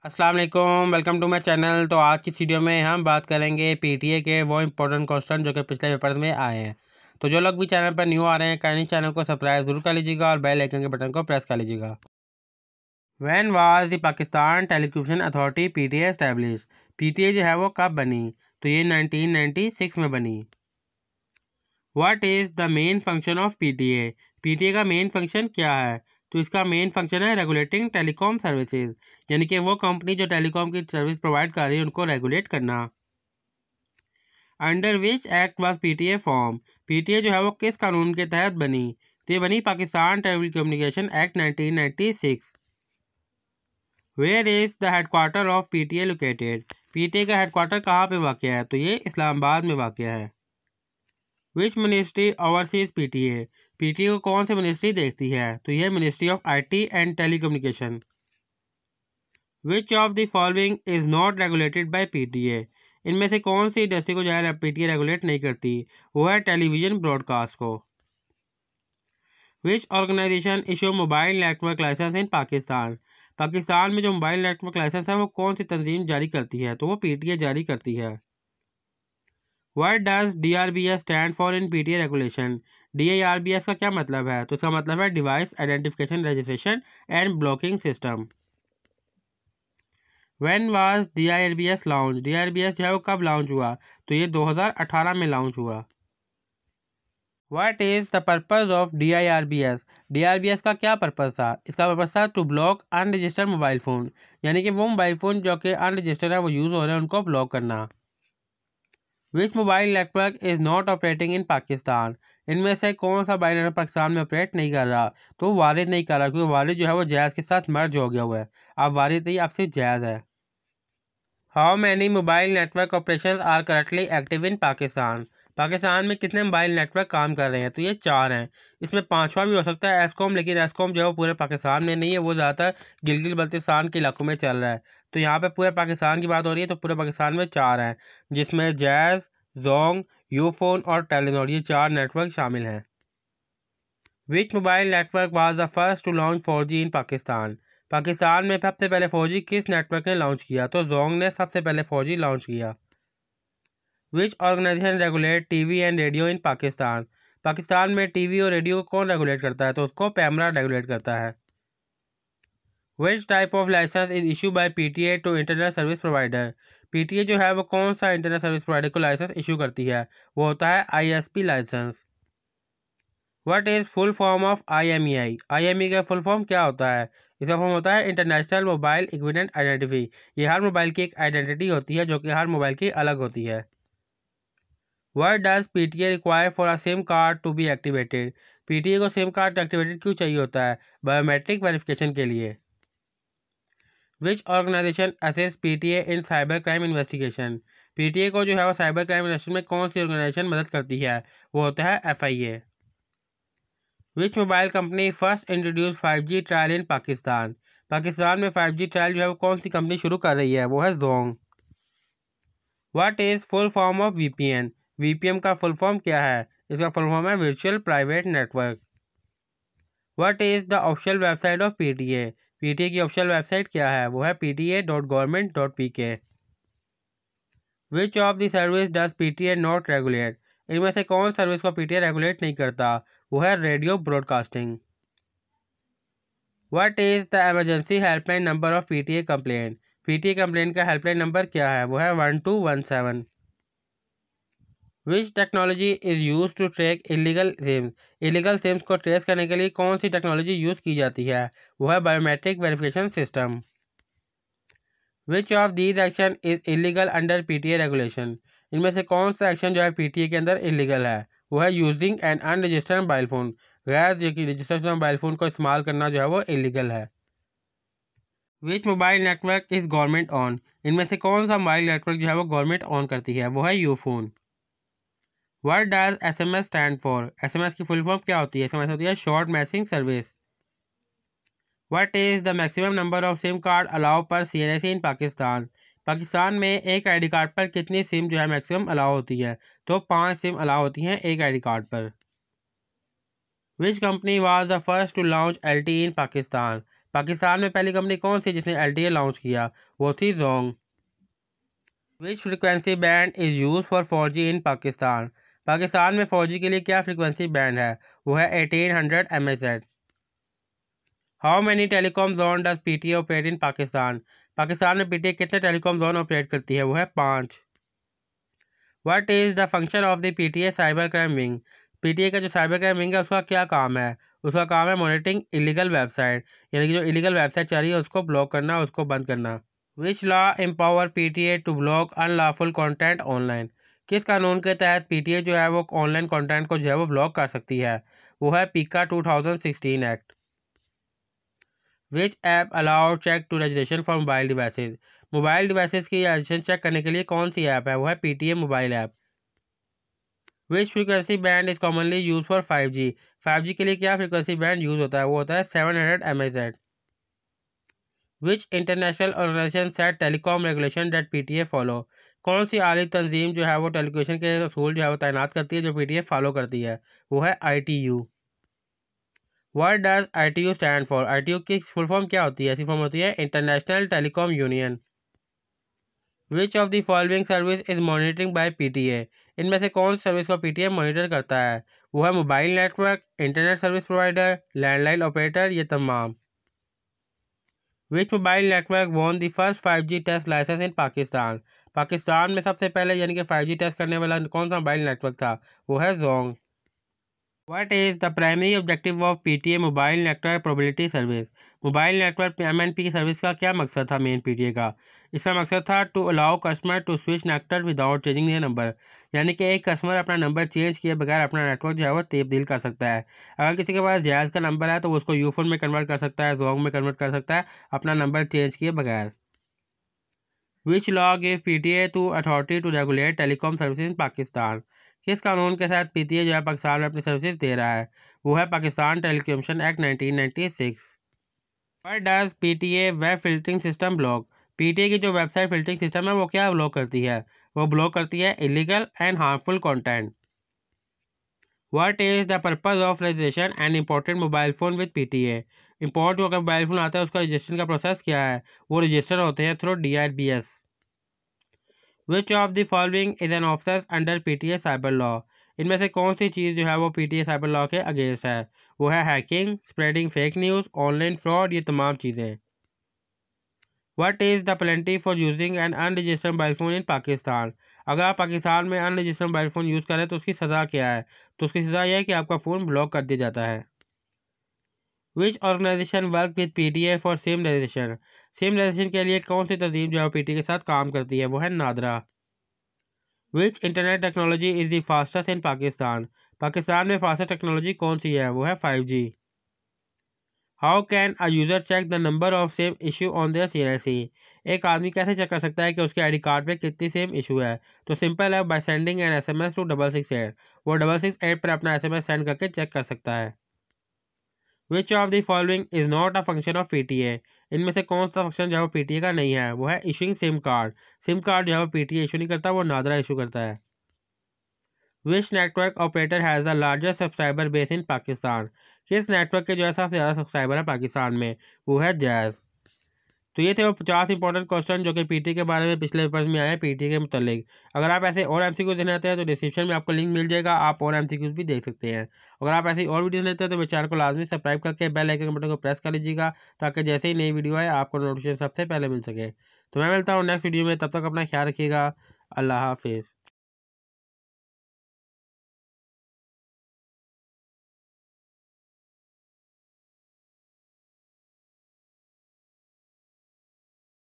अस्सलाम वालेकुम, welcome to my channel. तो आज की वीडियो में हम बात करेंगे पीटीए के वो इंपॉर्टेंट क्वेश्चन जो कि पिछले पेपर्स में आए हैं। तो जो लोग भी चैनल पर न्यू आ रहे हैं काइंडली चैनल को सब्सक्राइब जरूर कर लीजिएगा और बेल आइकन के बटन को प्रेस कर लीजिएगा। When was the Pakistan telecommunication authority PTA establish? PTA जो है वो कब बनी? तो ये 1996 में बनी। What is the main function of PTA? PTA का मेन फंक्शन क्या है? तो इसका मेन फंक्शन है रेगुलेटिंग टेलीकॉम सर्विसेज, यानी कि वो कंपनी जो टेलीकॉम की सर्विस प्रोवाइड कर रही है उनको रेगुलेट करना। Under which act was PTA form? PTA जो है वो किस कानून के तहत बनी? तो ये बनी Pakistan telecommunication act 1996। Where is the headquarter of PTA located? PTA का हेडक्वार्टर कहाँ पे वाक़ है? तो ये इस्लामाबाद में वाक़ है। Which ministry overseas PTA? PTA को कौन सी मिनिस्ट्री देखती है? तो यह ministry of IT and telecommunication. Which of the following is not regulated by PTA? इनमें से कौन सी इंडस्ट्री को जो है पीटीए रेगुलेट नहीं करती? वो है टेलीविजन ब्रॉडकास्ट को। Which organisation issue mobile network licence in Pakistan? Pakistan में जो मोबाइल नेटवर्क लाइसेंस है वो कौन सी तंजीम जारी करती है? तो वो पीटीए जारी करती है। What does DRBS stand for in PTA regulation? DRBS का क्या मतलब है? तो इसका मतलब है device identification registration and blocking system. When was DRBS launch? DRBS जो है वो कब लॉन्च हुआ? तो ये 2018 में लॉन्च हुआ। What is the purpose of DRBS? DRBS का क्या पर्पज़ था? इसका पर्पज़ था to block unregistered mobile phone, यानी कि वो मोबाइल फ़ोन जो कि अनरजिस्टर्ड है वो यूज़ हो रहे हैं उनको ब्लॉक करना। विच mobile network is not operating in Pakistan? इनमें से कौन सा मोबाइल नेटवर्क पाकिस्तान में ऑपरेट नहीं कर रहा? तो वारिद नहीं कर रहा, क्योंकि वारिद जो है वो जैज़ के साथ मर्ज हो गया हुआ है। अब वारिद नहीं, अब सिर्फ जैज़ है। How many mobile network operation are currently active in Pakistan? Pakistan में कितने मोबाइल नेटवर्क काम कर रहे हैं? तो ये 4 हैं। इसमें 5वां भी हो सकता है एस्कॉम, लेकिन एस्कॉम जो है वो पूरे पाकिस्तान में नहीं है, वो ज़्यादातर गिलगित बल्तिस्तान के इलाकों में चल रहा है। तो यहाँ पे पूरे पाकिस्तान की बात हो रही है, तो पूरे पाकिस्तान में 4 हैं, जिसमें जैज़, जोंग, यूफोन और टेलीनॉर, ये 4 नेटवर्क शामिल हैं। Which mobile network was the first to launch 4G in Pakistan? Pakistan में सबसे पहले 4G किस नेटवर्क ने लॉन्च किया? तो जोंग ने सबसे पहले 4G लॉन्च किया। Which organisation regulate TV and radio in Pakistan? Pakistan में टीवी और रेडियो को कौन रेगुलेट करता है? तो उसको पैमरा रेगुलेट करता है। Which type of license is issue by PTA to internet service provider? PTA जो है वो कौन सा इंटरनेट सर्विस प्रोवाइडर को लाइसेंस इशू करती है? वो होता है ISP license. What is full form of IMEI? IMEI का फुल फॉर्म क्या होता है? इसका फॉर्म होता है इंटरनेशनल मोबाइल इक्विवेलेंट आइडेंटिटी। ये हर मोबाइल की एक आइडेंटिटी होती है जो कि हर मोबाइल की अलग होती है। What does PTA require for a sim card to be activated? PTA को सिम कार्ड एक्टिवेटेड क्यों चाहिए होता है? बायोमेट्रिक वेरिफिकेशन के लिए। Which organisation assist PTA in cyber crime investigation? PTA को जो है वो साइबर क्राइम इन्वेस्टिगेशन में कौन सी ऑर्गेनाइजेशन मदद करती है? वो होता है FIA. Which mobile company first introduce 5G trial in Pakistan? Pakistan में 5G ट्रायल जो है वो कौन सी कंपनी शुरू कर रही है? वो है Jong. What is full form of VPN? VPN का फुल फॉर्म क्या है? इसका फुल फॉर्म है virtual private network. What is the official website of PTA? PTA की ऑफिशियल वेबसाइट क्या है? वो है pta.government.pk। Which of the service does PTA not regulate? इनमें से कौन सर्विस को पीटीए रेगुलेट नहीं करता? वो है radio broadcasting. What is the emergency helpline number of PTA complaint? PTA complaint का हेल्पलाइन नंबर क्या है? वो है 1217। Which technology is use to track illegal sims? Illegal sims को ट्रेस करने के लिए कौन सी टेक्नोलॉजी यूज़ की जाती है? वो है biometric verification system. Which of these action is illegal under PTA regulation? इनमें से कौन सा एक्शन जो है पीटीए के अंदर इलीगल है? वो है using N unregistered mobile phone. गैर रजिस्टर्ड मोबाइल फ़ोन को इस्तेमाल करना जो है वो इलीगल है। विच mobile network is government on? इनमें से कौन सा मोबाइल नेटवर्क जो है वो गवर्नमेंट ऑन करती है? वो है Ufone. What does SMS stand for? SMS की फुल फॉर्म क्या होती है? एसएमएस होती है short messaging service. What is the maximum number of SIM card allow पर सीएनएसी इन पाकिस्तान? पाकिस्तान में एक आईडी कार्ड पर कितनी सिम जो है मैक्सिमम अलाउ होती है? तो 5 सिम अलाउ होती हैं एक आईडी कार्ड पर। Which company was the first to launch LTE in Pakistan? Pakistan में पहली कंपनी कौन सी जिसने LTE लॉन्च किया? वो थी Jong. Which frequency band is use for 4G in Pakistan? Pakistan में 4G के लिए क्या फ्रिक्वेंसी बैंड है? वो है 1800 MHz। How many telecom zone does PTA operate in Pakistan? Pakistan में PTA कितने टेलीकॉम जोन ऑपरेट करती है? वो है 5। What is the function of the PTA cyber crime wing? PTA का जो साइबर क्राइम विंग है उसका क्या काम है? उसका काम है मॉनिटरिंग इलीगल वेबसाइट, यानी कि जो इलीगल वेबसाइट चल रही है उसको ब्लॉक करना, उसको बंद करना। Which law empower PTA to block unlawful content online? किस कानून के तहत PTA जो है वो ऑनलाइन कंटेंट को जो है वो ब्लॉक कर सकती है? वो है PECA 2016 act. Which app allow check to registration for mobile devices? Mobile devices की रजिस्ट्रेशन चेक करने के लिए कौन सी ऐप है? वो है PTA mobile app. Which frequency band is commonly use for 5G? 5G के लिए क्या फ्रिक्वेंसी बैंड यूज होता है? वो होता है 700 MHz। Which international organisation set telecom regulation that PTA follow? कौन सी आली तंजीम जो है वो टेलीकम्युनिकेशन के असूल जो है वो तैनात करती है जो PTA फॉलो करती है? वो है ITU। What does ITU stand for? ITU की फुल फॉर्म क्या होती है? इसकी फॉर्म होती है international telecom union. Which of the following service is monitoring by PTA? इनमें से कौन सी सर्विस को PTA मॉनिटर करता है? वो है mobile network, internet service provider, landline operator, ये तमाम। Which mobile network won the फर्स्ट 5G test licence in Pakistan? Pakistan में सबसे पहले यानी कि 5G टेस्ट करने वाला कौन सा मोबाइल नेटवर्क था? वो है Jong. What is the primary objective of PTA mobile network probability service? Mobile network MNP की सर्विस का क्या मकसद था मेन PTA का? इसका मकसद था to allow customer to switch network without changing their number, यानी कि एक कस्टमर अपना नंबर चेंज किए बगैर अपना नेटवर्क जो है वो तब्दील कर सकता है। अगर किसी के पास जायज़ का नंबर है तो वो उसको यूफोन में कन्वर्ट कर सकता है, जोंग में कन्वर्ट कर सकता है अपना नंबर चेंज किए बगैर। Which law give PTA to authority to regulate telecom services in Pakistan? किस कानून के साथ PTA जो है पाकिस्तान में अपनी सर्विसेज दे रहा है? वो है Pakistan telecommunication act 1996। What does PTA web filtering system block? PTA की जो वेबसाइट फिल्टरिंग सिस्टम है वो क्या ब्लॉक करती है? वो ब्लॉक करती है illegal and harmful content. What is the purpose of registration and imported mobile phone with PTA? Import जो मोबाइल फ़ोन आता है उसका रजिस्ट्रेशन का प्रोसेस क्या है? वो रजिस्टर होते हैं through DRBS। Which of the following is an offence under PTA cyber law? इनमें से कौन सी चीज़ जो है वो PTA साइबर लॉ के अगेंस्ट है? वो है hacking, spreading fake news, online fraud, ये तमाम चीज़ें। What is the penalty for using N unregistered mobile phone इन पाकिस्तान? अगर आप पाकिस्तान में अनरजिस्टर्ड मोबाइल फ़ोन यूज़ करें तो उसकी सज़ा क्या है? तो उसकी सज़ा यह है कि आपका फ़ोन ब्लॉक कर दिया जाता है। Which organisation work with PTA for SIM registration? SIM registration के लिए कौन सी तंजीम जो है PTA के साथ काम करती है? वो है NADRA. Which internet technology is the fastest in Pakistan? Pakistan में फास्टेस्ट टेक्नोलॉजी कौन सी है? वो है 5G। How can a user check the number of same issue on their CLC? एक आदमी कैसे चेक कर सकता है कि उसके ID कार्ड पे कितनी सेम इशू है? तो सिंपल है, by sending an SMS to 668। वो 668 पर अपना SMS सेंड करके चेक कर सकता है। विच of the following is not a function of PTA? इनमें से कौन सा फंक्शन जो है वो PTA का नहीं है? वो है issuing SIM card. SIM card जो है वो PTA इशू नहीं करता, वो नादरा इशू करता है। Which network operator has the largest subscriber base in Pakistan? किस नेटवर्क के जो है सबसे ज़्यादा सब्सक्राइबर है पाकिस्तान में? वो है जैज़। तो ये थे वो 50 इंपॉर्टेंट क्वेश्चन जो कि PTA के बारे में पिछले पेपर्स में आए हैं PTA के मुतालिक। अगर आप ऐसे और MCQs देने आते हैं तो डिस्क्रिप्शन में आपको लिंक मिल जाएगा, आप और MCQs भी देख सकते हैं। अगर आप ऐसी और वीडियो लेते हैं तो मेरे चैनल को लाजमी सब्सक्राइब करके बेल आइकन बटन को प्रेस कर लीजिएगा, ताकि जैसे ही नई वीडियो आए आपको नोटिफिकेशन सबसे पहले मिल सके। तो मैं मिलता हूँ नेक्स्ट वीडियो में, तब तक अपना ख्याल रखिएगा। अल्लाह हाफिज़।